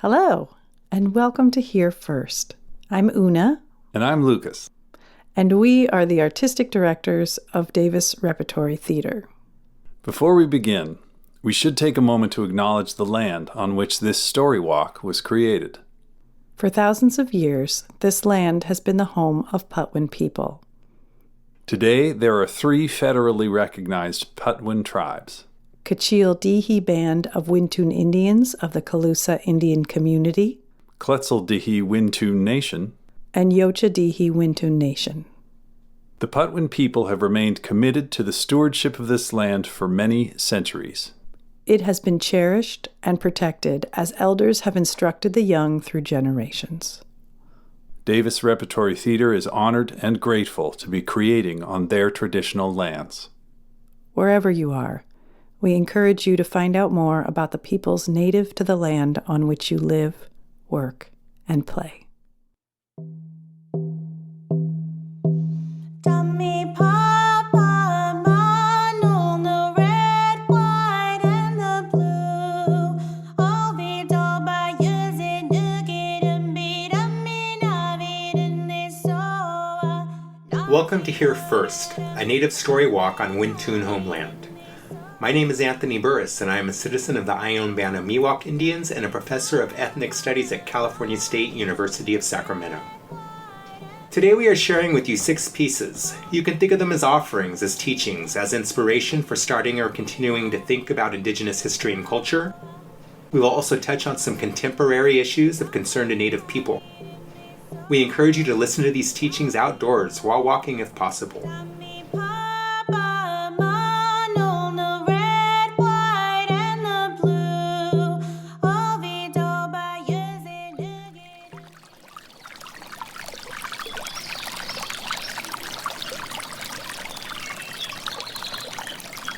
Hello, and welcome to Here First. I'm Una. And I'm Lucas. And we are the artistic directors of Davis Repertory Theatre. Before we begin, we should take a moment to acknowledge the land on which this story walk was created. For thousands of years, this land has been the home of Patwin people. Today, there are 3 federally recognized Patwin tribes. Kachil-Dihi Band of Wintun Indians of the Calusa Indian Community, Quetzal-Dihi Wintun Nation, and Yocha-Dihi Wintun Nation. The Patwin people have remained committed to the stewardship of this land for many centuries. It has been cherished and protected as elders have instructed the young through generations. Davis Repertory Theatre is honored and grateful to be creating on their traditional lands. Wherever you are, we encourage you to find out more about the peoples native to the land on which you live, work, and play. Welcome to Here First, a native story walk on Wintun homeland. My name is Anthony Burris, and I am a citizen of the Ione Band of Miwok Indians and a professor of ethnic studies at California State University of Sacramento. Today we are sharing with you 6 pieces. You can think of them as offerings, as teachings, as inspiration for starting or continuing to think about Indigenous history and culture. We will also touch on some contemporary issues of concern to Native people. We encourage you to listen to these teachings outdoors while walking if possible.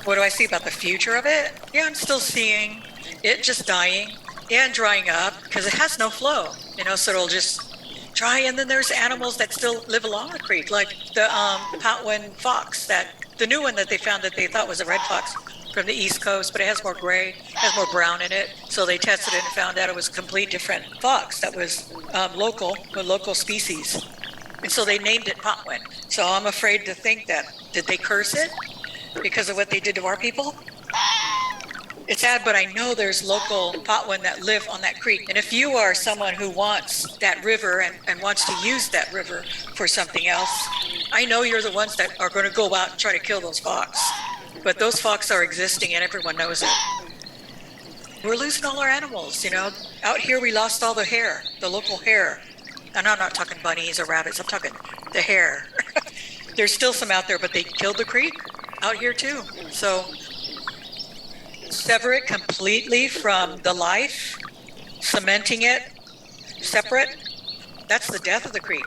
What do I see about the future of it? Yeah, I'm still seeing it just dying and drying up because it has no flow, so it'll just dry. And then there's animals that still live along the creek, like the Patwin fox, the new one that they found that they thought was a red fox from the East Coast, but it has more gray, has more brown in it. So they tested it and found out it was a complete different fox that was local species. And so they named it Patwin. So I'm afraid to think did they curse it because of what they did to our people? It's sad, but I know there's local Patwin that live on that creek. And if you are someone who wants that river and wants to use that river for something else, I know you're the ones that are going to go out and try to kill those fox. But those fox are existing and everyone knows it. We're losing all our animals, Out here we lost all the hare, the local hare. And I'm not talking bunnies or rabbits, I'm talking the hare. There's still some out there, but they killed the creek out here too. So sever it completely from the life, cementing it separate, that's the death of the creek,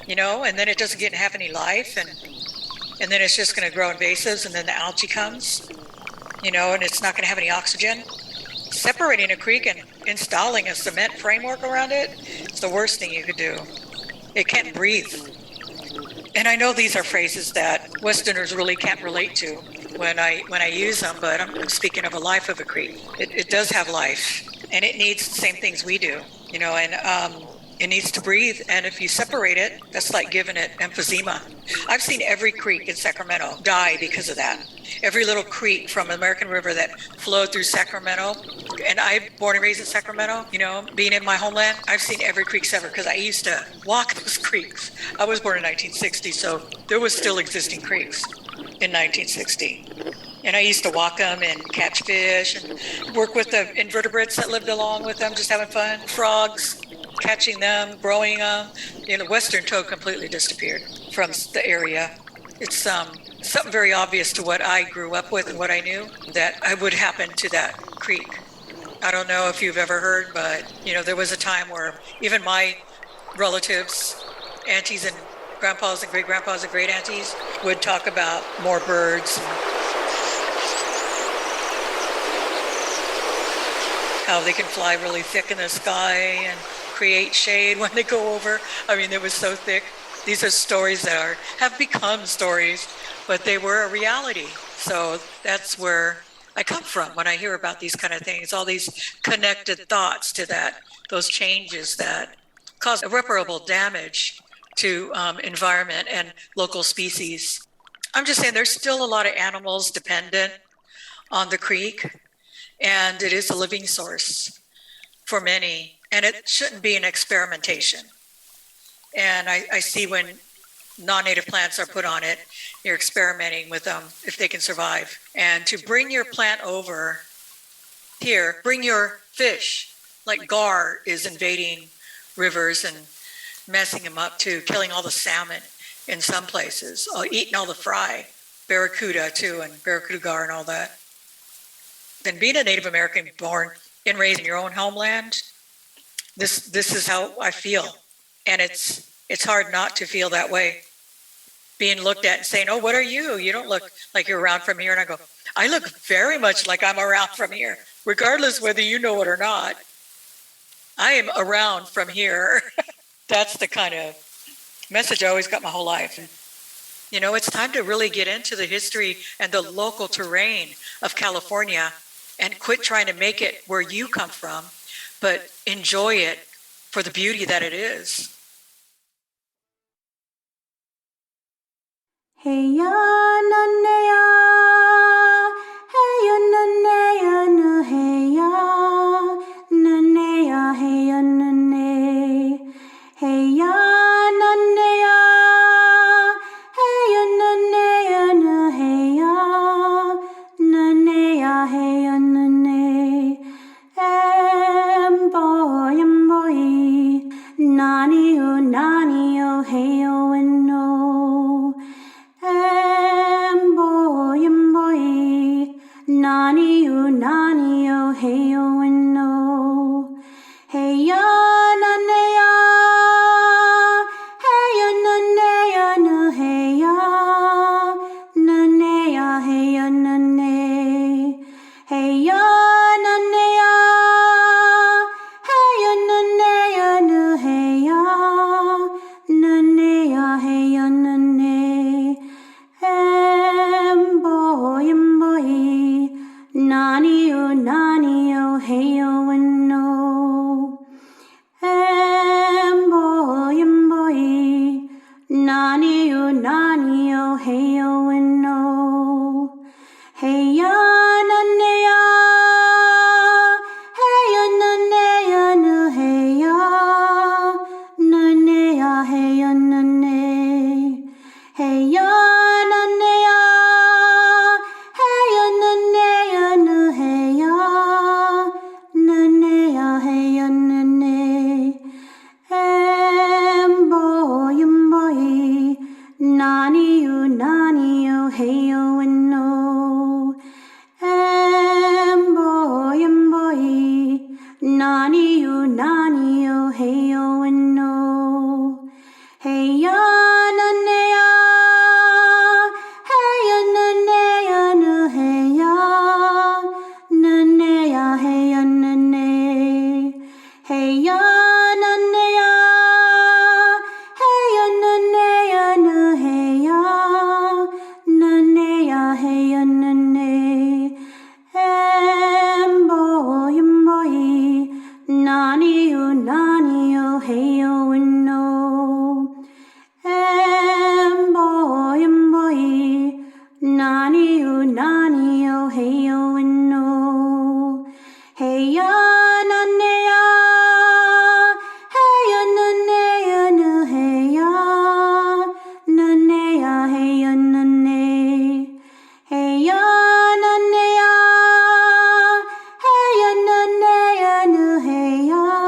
and then it doesn't have any life, and then it's just going to grow invasives, and then the algae comes, and it's not going to have any oxygen. Separating a creek and installing a cement framework around it is the worst thing you could do. It can't breathe. And I know these are phrases that Westerners really can't relate to when I use them, but I'm speaking of a life of a creek. It does have life, and it needs the same things we do, and it needs to breathe. And if you separate it, that's like giving it emphysema. I've seen every creek in Sacramento die because of that. Every little creek from American River that flowed through Sacramento, and I'm born and raised in Sacramento, being in my homeland, I've seen every creek severed because I used to walk those creeks. I was born in 1960, so there was still existing creeks in 1960. And I used to walk them and catch fish and work with the invertebrates that lived along with them, just having fun. Frogs, catching them, growing them. The western toad completely disappeared from the area. It's something very obvious to what I grew up with and what I knew that would happen to that creek. I don't know if you've ever heard, but there was a time where even my relatives, aunties and grandpas and great-grandpas and great-aunties would talk about more birds, how they can fly really thick in the sky and create shade when they go over. I mean, it was so thick. These are stories that have become stories, but they were a reality. So that's where I come from when I hear about these kind of things, all these connected thoughts to that, those changes that cause irreparable damage to environment and local species. I'm just saying there's still a lot of animals dependent on the creek, and it is a living source for many, and it shouldn't be an experimentation. And I see when non-native plants are put on it, you're experimenting with them if they can survive. And to bring your plant over here, bring your fish, like gar is invading rivers and messing them up too, killing all the salmon in some places, eating all the fry, barracuda too, and barracuda gar and all that. Then being a Native American born and raised in your own homeland, this is how I feel. And it's hard not to feel that way. Being looked at and saying, oh, what are you? You don't look like you're around from here. And I go, I look very much like I'm around from here, regardless whether you know it or not. I am around from here. That's the kind of message I always got my whole life. You know, it's time to really get into the history and the local terrain of California and quit trying to make it where you come from, but enjoy it for the beauty that it is. Hey ya na ne ya, hey ya na ne ya na hey ya na ne ya hey ya na ne, hey ya na ne ya, hey ya na ne ya na hey ya na ne ya hey ya na ne, boy, nani o hey yo and no. Nani o hey yo and no, hey ya na ne ya, hey ya na ne ya na hey ya na ne ya hey ya na ne, hey ya na ne ya, hey ya na ne ya na hey ya na ne ya hey ya na ne. Nani o hey yo and no, boy, nani o hey yo and no, hey ya na ne ya, hey ya na ne ya na hey ya na ne ya hey ya na ne, hey ya na ne ya, hey ya na ne ya na hey ya na ne ya hey ya na ne, boy, nani o hey yo and no, boy, nani o hey yo and no, hey ya na ne ya, hey ya na ne ya na hey ya na ne ya hey ya na ne, hey ya na ne ya, hey ya na ne ya na hey ya na ne ya hey ya na ne, boy, nani o hey yo and no, boy, nani o hey yo and no, hey ya na ne ya, hey ya na ne ya na hey ya na ne ya hey ya na ne, hey ya na ne ya, hey ya na ne ya na hey ya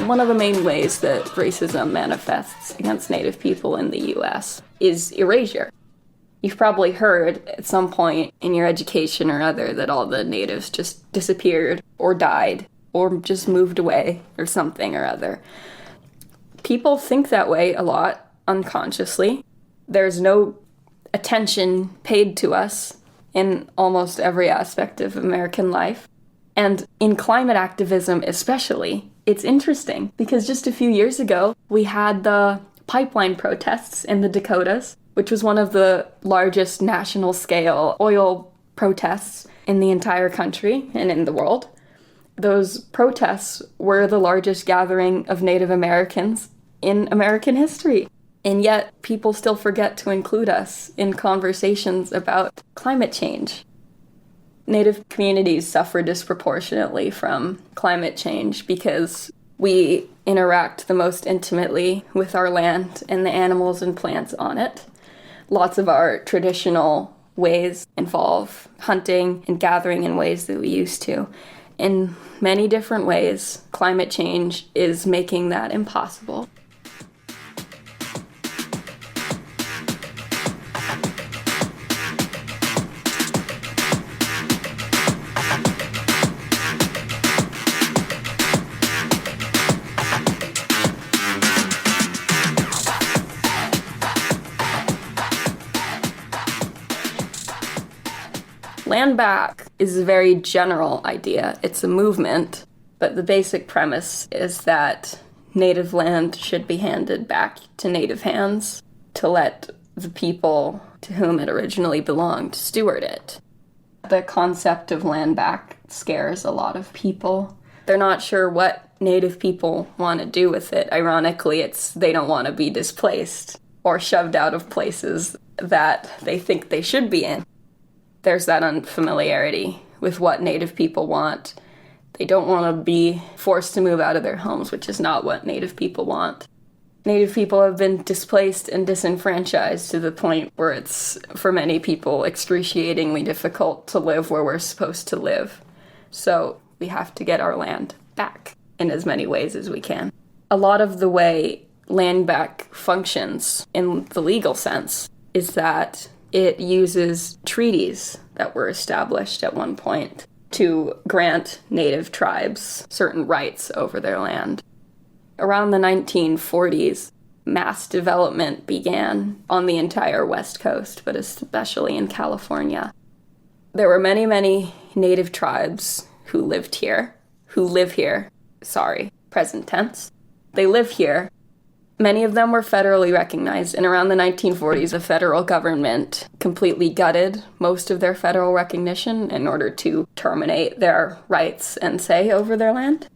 One of the main ways that racism manifests against Native people in the U.S. is erasure. You've probably heard at some point in your education or other that all the natives just disappeared or died or just moved away or something or other. People think that way a lot unconsciously. There's no attention paid to us in almost every aspect of American life. And in climate activism especially, it's interesting because just a few years ago, we had the pipeline protests in the Dakotas, which was one of the largest national scale oil protests in the entire country and in the world. Those protests were the largest gathering of Native Americans in American history. And yet people still forget to include us in conversations about climate change. Native communities suffer disproportionately from climate change because we interact the most intimately with our land and the animals and plants on it. Lots of our traditional ways involve hunting and gathering in ways that we used to. In many different ways, climate change is making that impossible. Land back is a very general idea. It's a movement, but the basic premise is that native land should be handed back to native hands to let the people to whom it originally belonged steward it. The concept of land back scares a lot of people. They're not sure what native people want to do with it. Ironically, it's they don't want to be displaced or shoved out of places that they think they should be in. There's that unfamiliarity with what Native people want. They don't want to be forced to move out of their homes, which is not what Native people want. Native people have been displaced and disenfranchised to the point where it's, for many people, excruciatingly difficult to live where we're supposed to live. So we have to get our land back in as many ways as we can. A lot of the way land back functions in the legal sense is that it uses treaties that were established at one point to grant native tribes certain rights over their land. Around the 1940s, mass development began on the entire West Coast, but especially in California. There were many, many native tribes who live here, present tense. They live here. Many of them were federally recognized, and around the 1940s, the federal government completely gutted most of their federal recognition in order to terminate their rights and say over their land.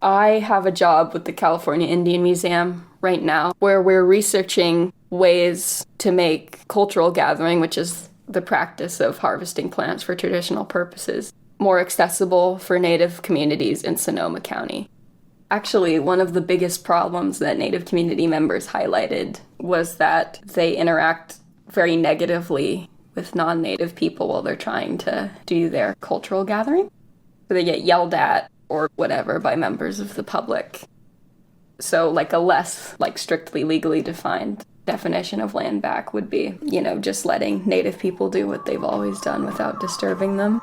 I have a job with the California Indian Museum right now, where we're researching ways to make cultural gathering, which is the practice of harvesting plants for traditional purposes, more accessible for Native communities in Sonoma County. Actually, one of the biggest problems that Native community members highlighted was that they interact very negatively with non-Native people while they're trying to do their cultural gathering. So they get yelled at or whatever by members of the public. So a less strictly legally defined definition of land back would be, just letting Native people do what they've always done without disturbing them.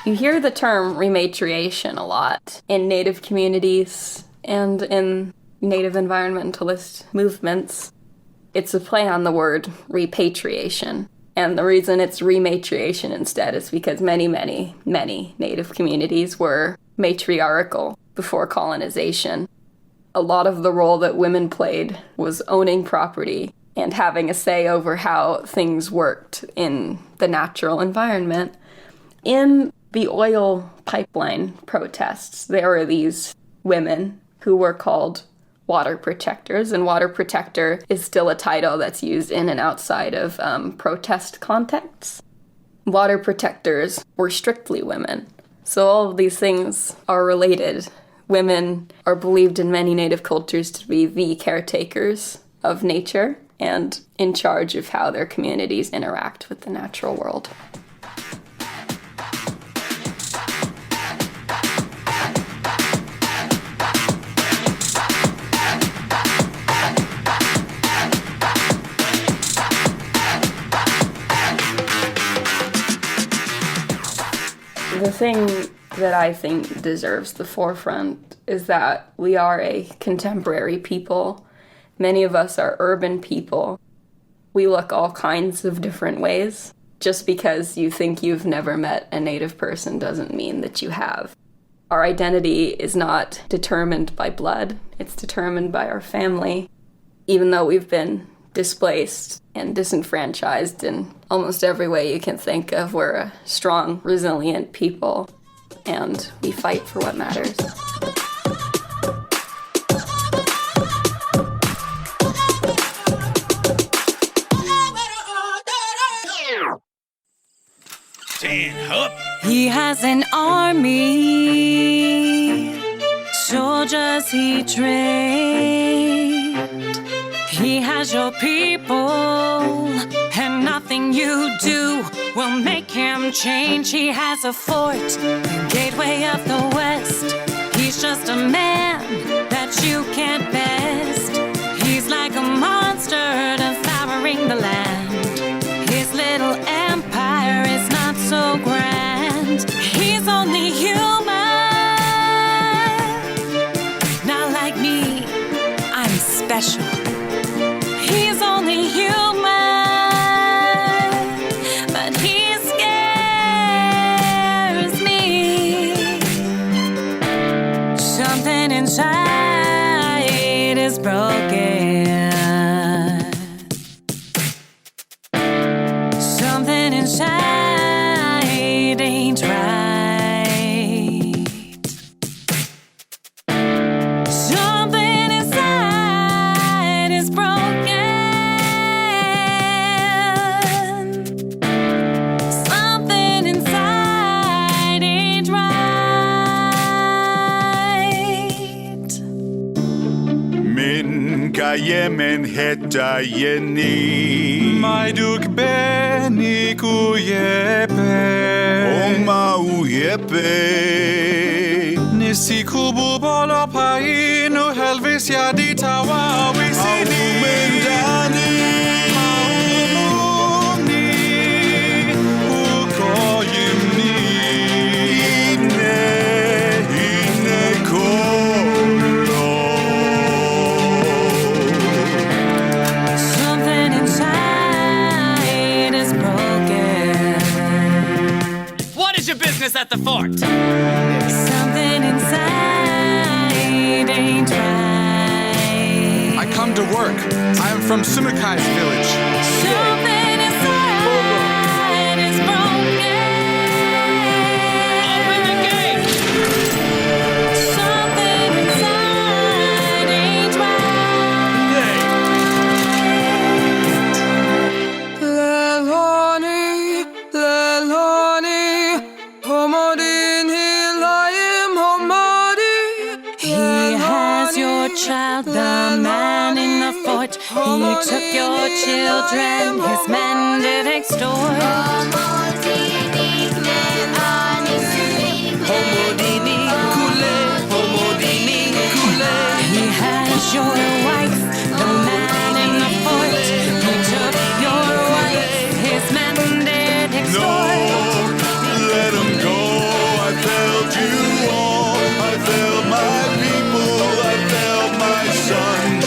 You hear the term rematriation a lot in Native communities and in Native environmentalist movements. It's a play on the word repatriation. And the reason it's rematriation instead is because many, many, many Native communities were matriarchal before colonization. A lot of the role that women played was owning property and having a say over how things worked in the natural environment. In the oil pipeline protests, there were these women who were called water protectors, and water protector is still a title that's used in and outside of protest contexts. water protectors were strictly women. So all of these things are related. Women are believed in many Native cultures to be the caretakers of nature and in charge of how their communities interact with the natural world. The thing that I think deserves the forefront is that we are a contemporary people. Many of us are urban people. We look all kinds of different ways. Just because you think you've never met a Native person doesn't mean that you have. Our identity is not determined by blood. It's determined by our family. Even though we've been displaced and disenfranchised in almost every way you can think of, we're a strong, resilient people, and we fight for what matters. He has an army, soldiers he trained. He has your people, and nothing you do will make him change. He has a fort, gateway of the West. He's just a man that you can't best. He's like a monster devouring the land. His little empire is not so grand. He's only human, not like me, I'm special. He's only human, but he scares me. Something inside is broken. Something inside ain't right. Something inside is broken. Something inside ain't right. Min kayemen heta yeni Maiduk beni kuyepe Oma uyepe Nisi kubu bolo painu helvis ya di tawa wisini Aumendani Aumuni ukoyimni Ine kolo Something inside is broken. What is your business at the fort? Something inside ain't right. I come to work. I am from Sunukai's village. Something inside is broken. Open the gate! Something inside ain't right. Leloni, Leloni, Homodin hilayim homodi. He has your child, the man in the fort. He took your children, his men did extort. Homodini kule, homodini kule. He has your wife, the man in the fort. He took your wife, his men did extort. Let him go, I failed you all I failed my people, I failed my sons.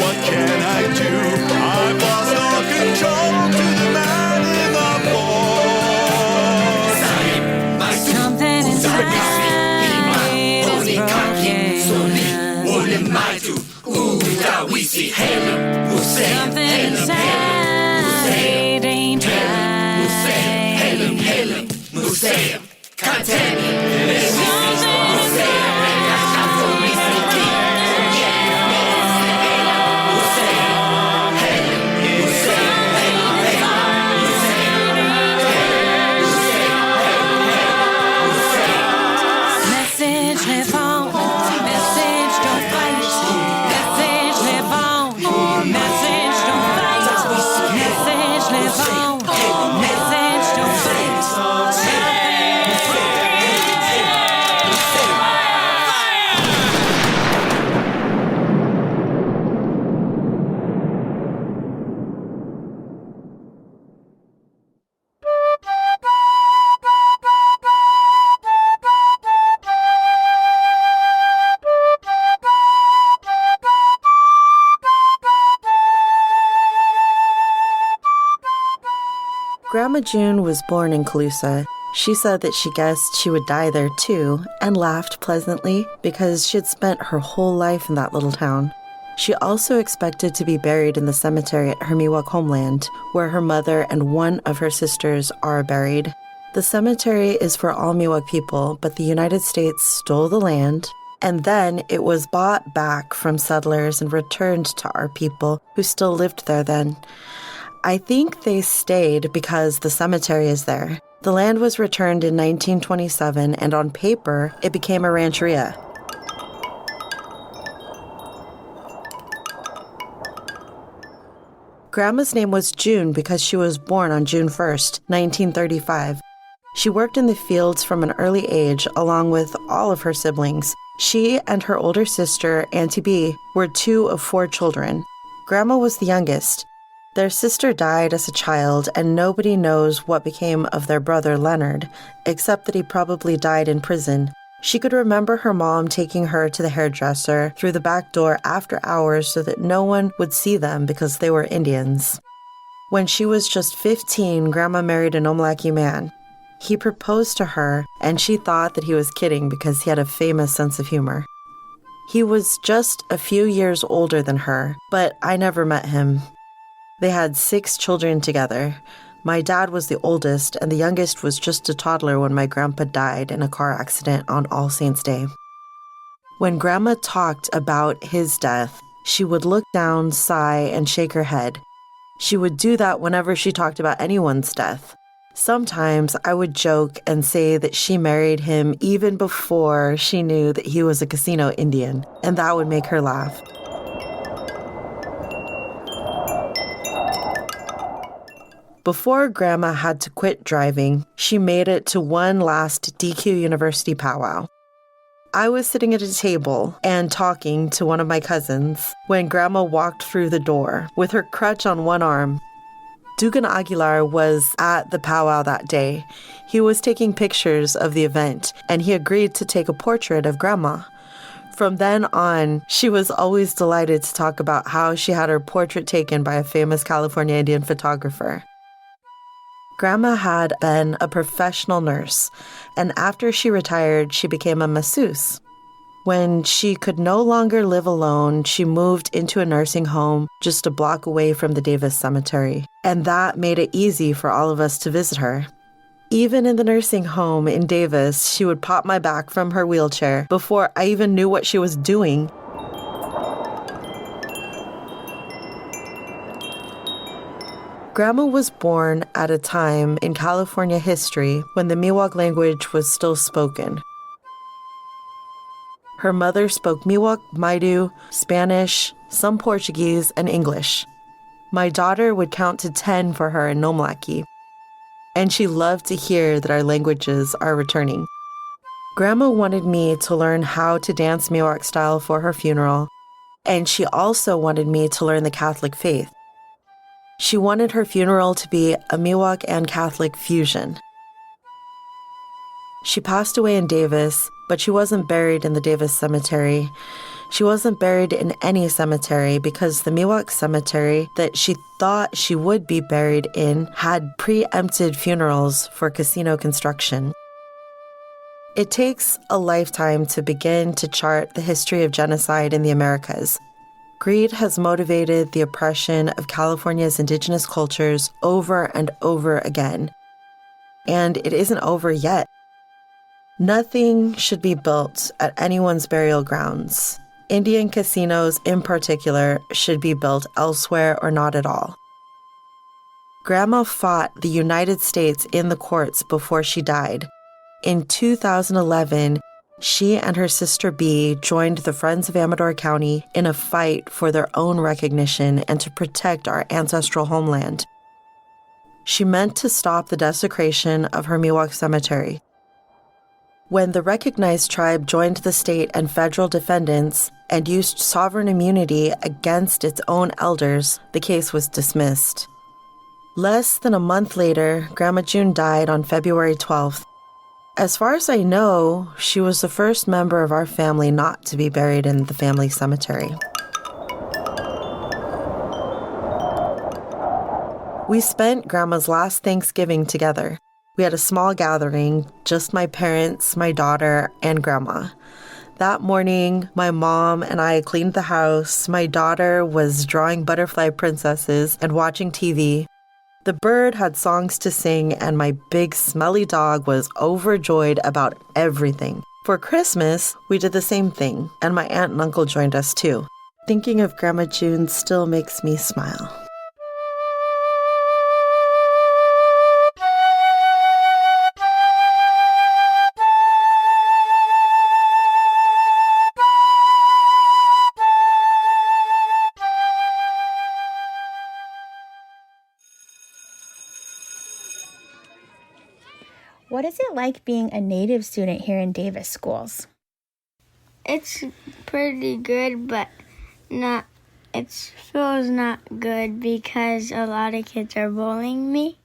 What can I do? I've lost all control to the man in the fort. Something inside is broken. Something inside ain't right. Something inside Grandma June was born in Colusa. She said that she guessed she would die there too, and laughed pleasantly because she had spent her whole life in that little town. She also expected to be buried in the cemetery at her Miwok homeland, where her mother and one of her sisters are buried. The cemetery is for all Miwok people, but the United States stole the land, and then it was bought back from settlers and returned to our people who still lived there then. I think they stayed because the cemetery is there. The land was returned in 1927, and on paper, it became a rancheria. Grandma's name was June because she was born on June 1st, 1935. She worked in the fields from an early age along with all of her siblings. She and her older sister, Auntie B, were 2 of 4 children. Grandma was the youngest. Their sister died as a child, and nobody knows what became of their brother Leonard, except that he probably died in prison. She could remember her mom taking her to the hairdresser through the back door after hours so that no one would see them because they were Indians. When she was just 15, Grandma married an Omlaki man. He proposed to her, and she thought that he was kidding because he had a famous sense of humor. He was just a few years older than her, but I never met him. They had 6 children together. My dad was the oldest, and the youngest was just a toddler when my grandpa died in a car accident on All Saints' Day. When Grandma talked about his death, she would look down, sigh, and shake her head. She would do that whenever she talked about anyone's death. Sometimes I would joke and say that she married him even before she knew that he was a casino Indian, and that would make her laugh. Before Grandma had to quit driving, she made it to one last DQ University powwow. I was sitting at a table and talking to one of my cousins when Grandma walked through the door with her crutch on one arm. Dugan Aguilar was at the powwow that day. He was taking pictures of the event, and he agreed to take a portrait of Grandma. From then on, she was always delighted to talk about how she had her portrait taken by a famous California Indian photographer. Grandma had been a professional nurse, and after she retired, she became a masseuse. When she could no longer live alone, she moved into a nursing home just a block away from the Davis Cemetery, and that made it easy for all of us to visit her. Even in the nursing home in Davis, she would pop my back from her wheelchair before I even knew what she was doing. Grandma was born at a time in California history when the Miwok language was still spoken. Her mother spoke Miwok, Maidu, Spanish, some Portuguese, and English. My daughter would count to 10 for her in Nomlaki, and she loved to hear that our languages are returning. Grandma wanted me to learn how to dance Miwok style for her funeral, and she also wanted me to learn the Catholic faith. She wanted her funeral to be a Miwok and Catholic fusion. She passed away in Davis, but she wasn't buried in the Davis Cemetery. She wasn't buried in any cemetery because the Miwok cemetery that she thought she would be buried in had preempted funerals for casino construction. It takes a lifetime to begin to chart the history of genocide in the Americas. Greed has motivated the oppression of California's indigenous cultures over and over again. And it isn't over yet. Nothing should be built at anyone's burial grounds. Indian casinos in particular should be built elsewhere or not at all. Grandma fought the United States in the courts before she died. In 2011, she and her sister B joined the Friends of Amador County in a fight for their own recognition and to protect our ancestral homeland. She meant to stop the desecration of her Miwok cemetery. When the recognized tribe joined the state and federal defendants and used sovereign immunity against its own elders, the case was dismissed. Less than a month later, Grandma June died on February 12th. As far as I know, she was the first member of our family not to be buried in the family cemetery. We spent Grandma's last Thanksgiving together. We had a small gathering, just my parents, my daughter, and Grandma. That morning, my mom and I cleaned the house. My daughter was drawing butterfly princesses and watching TV. The bird had songs to sing, and my big smelly dog was overjoyed about everything. For Christmas, we did the same thing, and my aunt and uncle joined us too. Thinking of Grandma June still makes me smile. What is it like being a Native student here in Davis schools? It's pretty good, but it feels not good because a lot of kids are bullying me.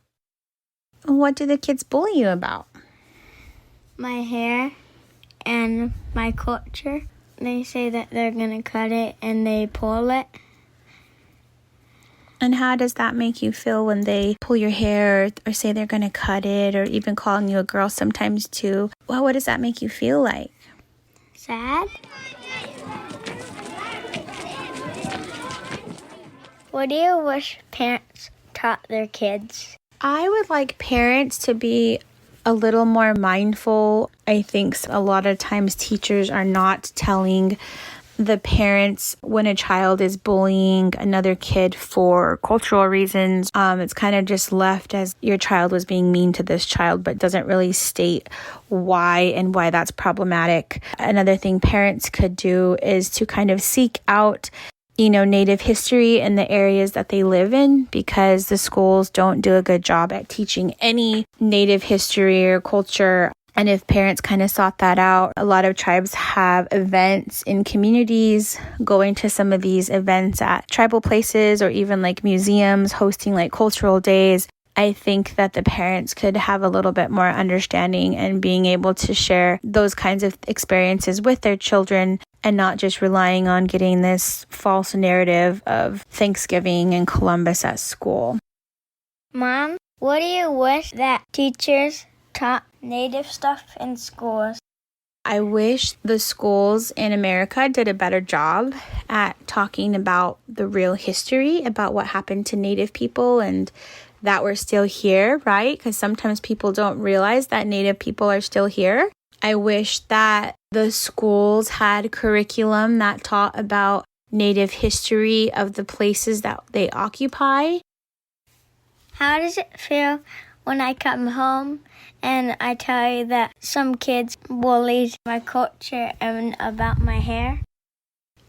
What do the kids bully you about? My hair and my culture. They say that they're going to cut it and they pull it. And how does that make you feel when they pull your hair or say they're going to cut it, or even calling you a girl sometimes too? Well, what does that make you feel like? Sad. What do you wish parents taught their kids? I would like parents to be a little more mindful. I think a lot of times teachers are not telling the parents when a child is bullying another kid for cultural reasons. It's kind of just left as your child was being mean to this child, but doesn't really state why and why that's problematic. Another thing parents could do is to kind of seek out Native history in the areas that they live in, because the schools don't do a good job at teaching any Native history or culture. And if parents kind of sought that out, a lot of tribes have events in communities, going to some of these events at tribal places or even like museums, hosting like cultural days. I think that the parents could have a little bit more understanding and being able to share those kinds of experiences with their children, and not just relying on getting this false narrative of Thanksgiving and Columbus at school. Mom, what do you wish that teachers taught Native stuff in schools? I wish the schools in America did a better job at talking about the real history, about what happened to Native people and that we're still here, right? Because sometimes people don't realize that Native people are still here. I wish that the schools had curriculum that taught about Native history of the places that they occupy. How does it feel when I come home and I tell you that some kids bullied my culture and about my hair?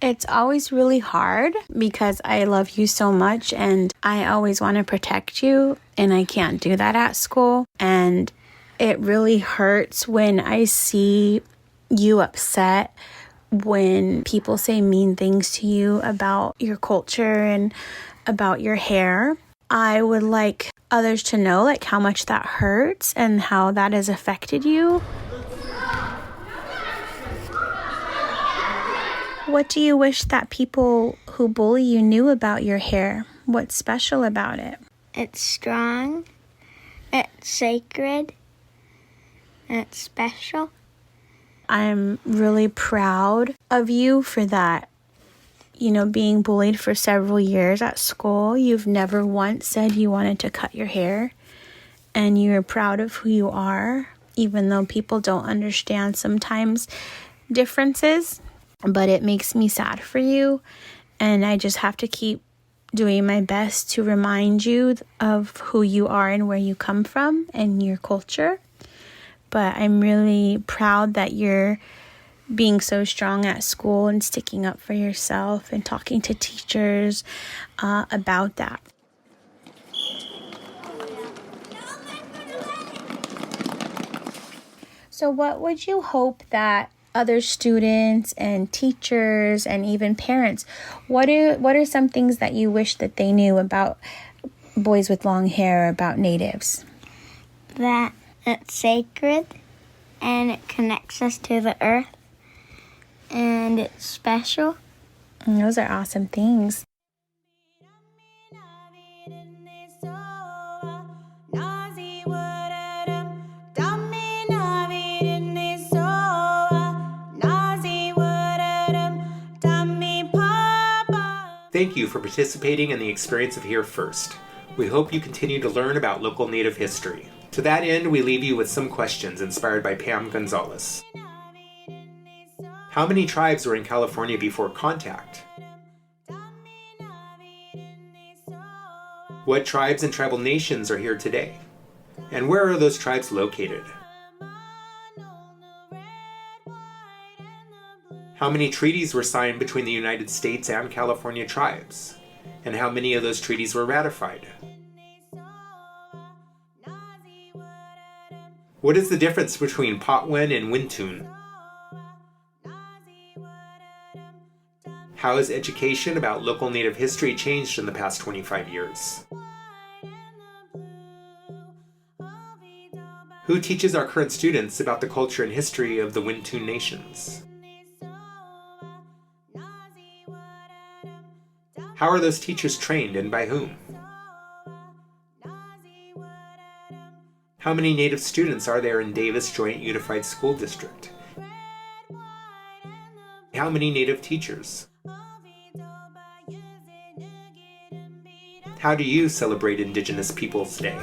It's always really hard because I love you so much and I always want to protect you, and I can't do that at school. And it really hurts when I see you upset when people say mean things to you about your culture and about your hair. I would like others to know like how much that hurts and how that has affected you. What do you wish that people who bully you knew about your hair? What's special about it? It's strong, it's sacred, and it's special. I'm really proud of you for that. Being bullied for several years at school, you've never once said you wanted to cut your hair, and you're proud of who you are, even though people don't understand sometimes differences. But it makes me sad for you, and I just have to keep doing my best to remind you of who you are and where you come from and your culture. But I'm really proud that you're being so strong at school and sticking up for yourself and talking to teachers about that. So what would you hope that other students and teachers and even parents, what are some things that you wish that they knew about boys with long hair, about natives? That it's sacred and it connects us to the earth and it's special. And those are awesome things. thank you for participating in the experience of Here First. We hope you continue to learn about local Native history. To that end, we leave you with some questions inspired by Pam Gonzalez. How many tribes were in California before contact? What tribes and tribal nations are here today? And where are those tribes located? How many treaties were signed between the United States and California tribes? And how many of those treaties were ratified? What is the difference between Patwin and Wintun? How has education about local Native history changed in the past 25 years? Who teaches our current students about the culture and history of the Wintun nations? How are those teachers trained and by whom? How many Native students are there in Davis Joint Unified School District? How many Native teachers? How do you celebrate Indigenous Peoples Day?